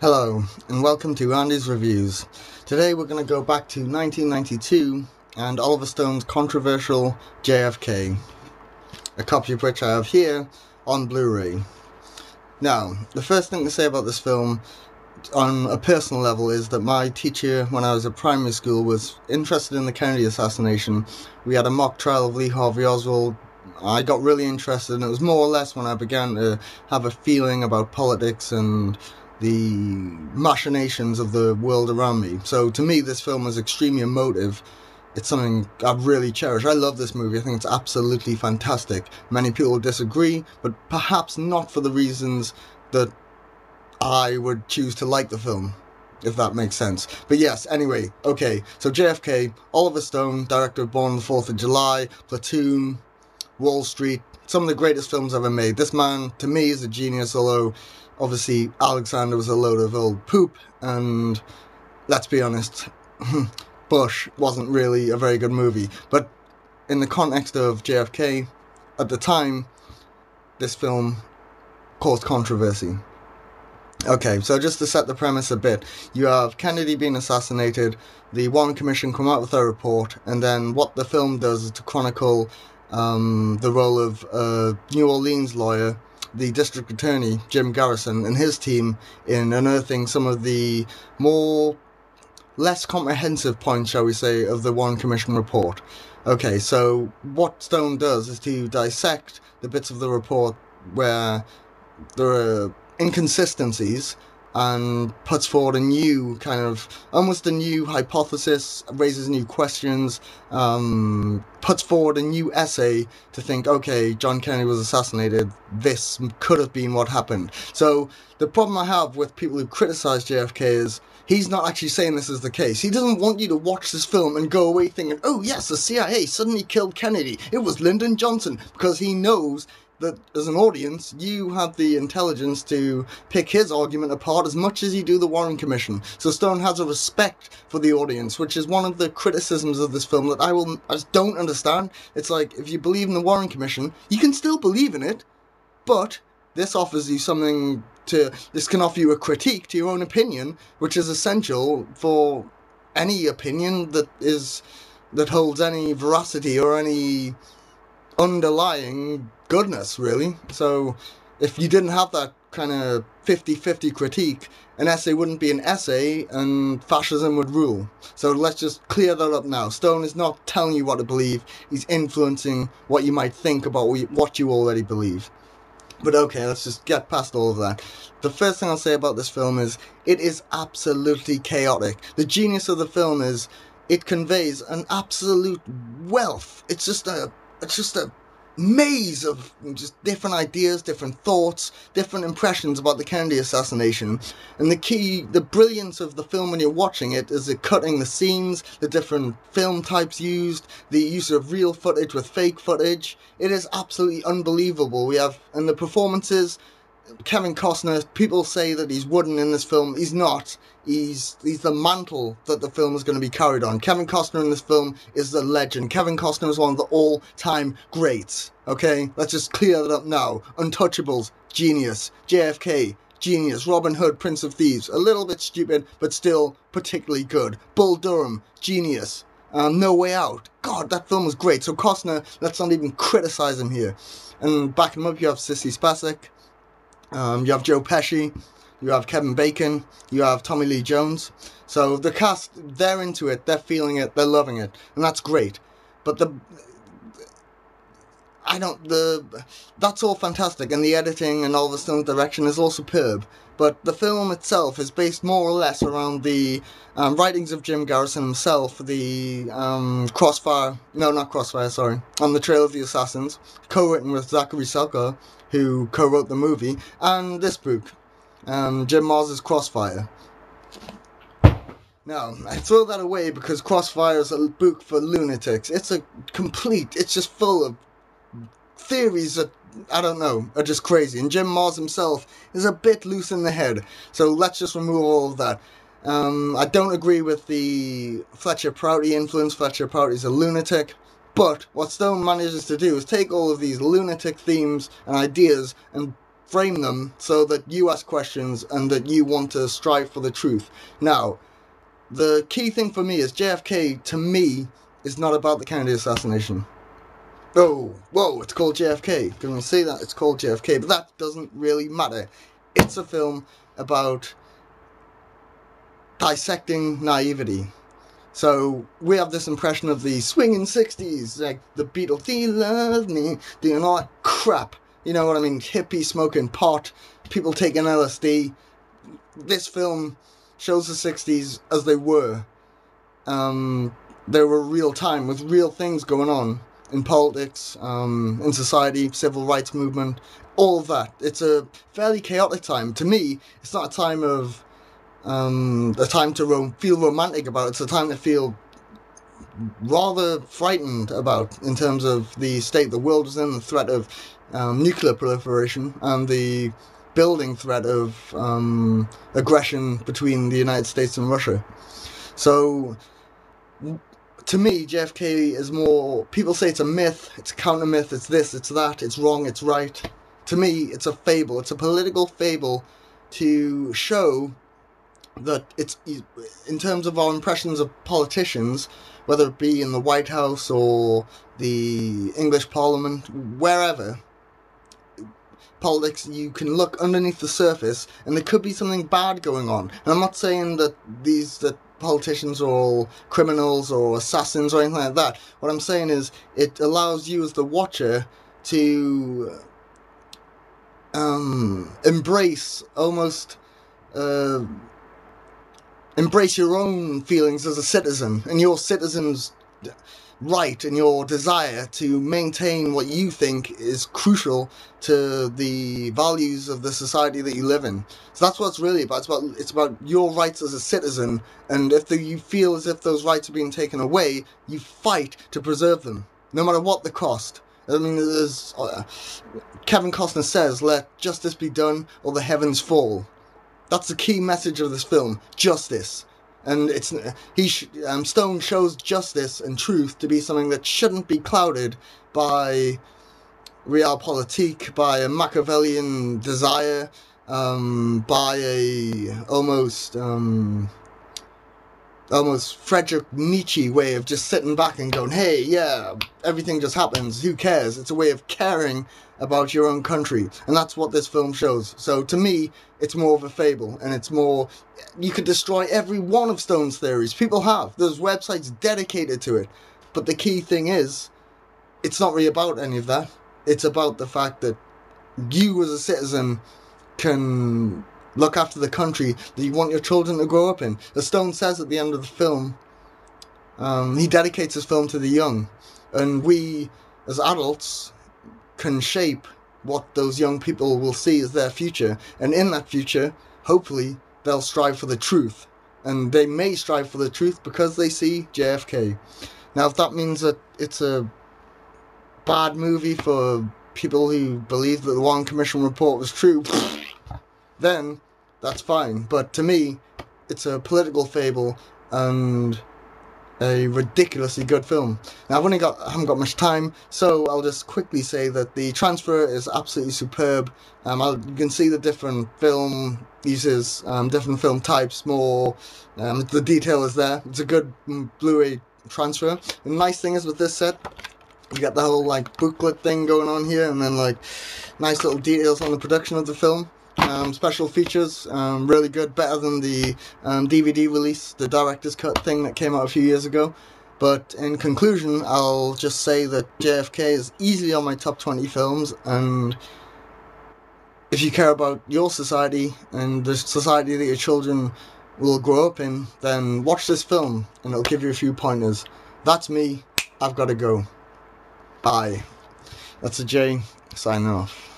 Hello, and welcome to Andy's Reviews. Today we're going to go back to 1992 and Oliver Stone's controversial JFK, a copy of which I have here on Blu Ray. Now, the first thing to say about this film on a personal level is that my teacher when I was at primary school was interested in the Kennedy assassination. We had a mock trial of Lee Harvey Oswald. I got really interested, and it was more or less when I began to have a feeling about politics and the machinations of the world around me. So to me, this film is extremely emotive. It's something I really cherish. I love this movie. I think it's absolutely fantastic. Many people disagree, but perhaps not for the reasons that I would choose to like the film, if that makes sense. But yes, anyway, okay, so JFK, Oliver Stone, director of Born on the 4th of July, Platoon, Wall Street, some of the greatest films ever made. This man, to me, is a genius, although obviously Alexander was a load of old poop, and let's be honest, Bush wasn't really a very good movie. But in the context of JFK, at the time, this film caused controversy. Okay, so just to set the premise a bit, you have Kennedy being assassinated, the Warren Commission come out with a report, and then what the film does is to chronicle the role of a New Orleans lawyer, the district attorney, Jim Garrison, and his team in unearthing some of the less comprehensive points, shall we say, of the Warren Commission report. Okay, so what Stone does is to dissect the bits of the report where there are inconsistencies and puts forward a new almost a new hypothesis, raises new questions, puts forward a new essay to think, okay, John Kennedy was assassinated, this could have been what happened. So the problem I have with people who criticize JFK is he's not actually saying this is the case. He doesn't want you to watch this film and go away thinking, oh yes, the CIA suddenly killed Kennedy, it was Lyndon Johnson, because he knows that as an audience, you have the intelligence to pick his argument apart as much as you do the Warren Commission. So Stone has a respect for the audience, which is one of the criticisms of this film that I just don't understand. It's like, if you believe in the Warren Commission, you can still believe in it, but this offers you this can offer you a critique to your own opinion, which is essential for any opinion that holds any veracity or any underlying goodness, really. So if you didn't have that kind of 50-50 critique, an essay wouldn't be an essay and fascism would rule. So let's just clear that up now. Stone is not telling you what to believe, he's influencing what you might think about what you already believe. But okay, let's just get past all of that. The first thing I'll say about this film is it is absolutely chaotic. The genius of the film is it conveys an absolute wealth. It's just a maze of just different ideas, different thoughts, different impressions about the Kennedy assassination. And the brilliance of the film when you're watching it is the cutting the scenes, the different film types used, the use of real footage with fake footage. It is absolutely unbelievable. And the performances, Kevin Costner, people say that he's wooden in this film. He's not. He's the mantle that the film is going to be carried on. Kevin Costner in this film is the legend. Kevin Costner is one of the all-time greats. Okay? Let's just clear that up now. Untouchables, genius. JFK, genius. Robin Hood, Prince of Thieves, a little bit stupid, but still particularly good. Bull Durham, genius. No Way Out. God, that film was great. So Costner, let's not even criticize him here. And back him up, you have Sissy Spacek. You have Joe Pesci, you have Kevin Bacon, you have Tommy Lee Jones. So the cast, they're into it, they're feeling it, they're loving it, and that's great. But that's all fantastic, and the editing and Oliver Stone's direction is all superb. But the film itself is based more or less around the writings of Jim Garrison himself, the On the Trail of the Assassins, co-written with Zachary Selker, who co-wrote the movie, and this book, Jim Mars's Crossfire. Now, I throw that away because Crossfire is a book for lunatics. It's just full of theories that, I don't know, are just crazy. And Jim Mars himself is a bit loose in the head. So let's just remove all of that. I don't agree with the Fletcher Prouty influence. Fletcher Prouty's a lunatic. But what Stone manages to do is take all of these lunatic themes and ideas and frame them so that you ask questions and that you want to strive for the truth. Now, the key thing for me is JFK, to me, is not about the Kennedy assassination. Oh, whoa, it's called JFK. Can we say that? It's called JFK, but that doesn't really matter. It's a film about dissecting naivety. So we have this impression of the swinging 60s, like the Beatles, do you love me, doing all that crap. You know what I mean? Hippie smoking pot, people taking LSD. This film shows the 60s as they were. They were real time with real things going on in politics, in society, civil rights movement, all of that. It's a fairly chaotic time. To me, it's not a time of a time to feel romantic about. It's a time to feel rather frightened about, in terms of the state the world is in, the threat of nuclear proliferation, and the building threat of aggression between the United States and Russia. So, to me, JFK is more, people say it's a myth, it's a counter-myth, it's this, it's that, it's wrong, it's right. To me, it's a fable. It's a political fable to show that it's, in terms of our impressions of politicians, whether it be in the White House or the English Parliament, wherever, politics, you can look underneath the surface and there could be something bad going on. And I'm not saying that that politicians are all criminals or assassins or anything like that. What I'm saying is it allows you as the watcher to embrace your own feelings as a citizen, and your citizen's right and your desire to maintain what you think is crucial to the values of the society that you live in. So that's what it's really about. It's about your rights as a citizen, and if you feel as if those rights are being taken away, you fight to preserve them, no matter what the cost. I mean, Kevin Costner says, "Let justice be done, or the heavens fall." That's the key message of this film: justice. And Stone shows justice and truth to be something that shouldn't be clouded by realpolitik, by a Machiavellian desire, by a almost Friedrich Nietzsche way of just sitting back and going, hey, yeah, everything just happens, who cares? It's a way of caring about your own country, and that's what this film shows. So to me, it's more of a fable, and it's more, you could destroy every one of Stone's theories. People have. There's websites dedicated to it. But the key thing is, it's not really about any of that. It's about the fact that you as a citizen can look after the country that you want your children to grow up in. As Stone says at the end of the film, he dedicates his film to the young. And we, as adults, can shape what those young people will see as their future. And in that future, hopefully, they'll strive for the truth. And they may strive for the truth because they see JFK. Now, if that means that it's a bad movie for people who believe that the Warren Commission report was true, then that's fine. But to me, it's a political fable and a ridiculously good film. Now, I haven't got much time, so I'll just quickly say that the transfer is absolutely superb. You can see the different film uses, different film types, more, the detail is there. It's a good Blu Ray transfer. The nice thing is with this set, you got the whole like booklet thing going on here, and then like nice little details on the production of the film. Special features, really good, better than the DVD release, the director's cut thing that came out a few years ago. But in conclusion, I'll just say that JFK is easily on my top 20 films, and if you care about your society and the society that your children will grow up in, then watch this film and it'll give you a few pointers. That's me. I've got to go. Bye. That's a J, signing off.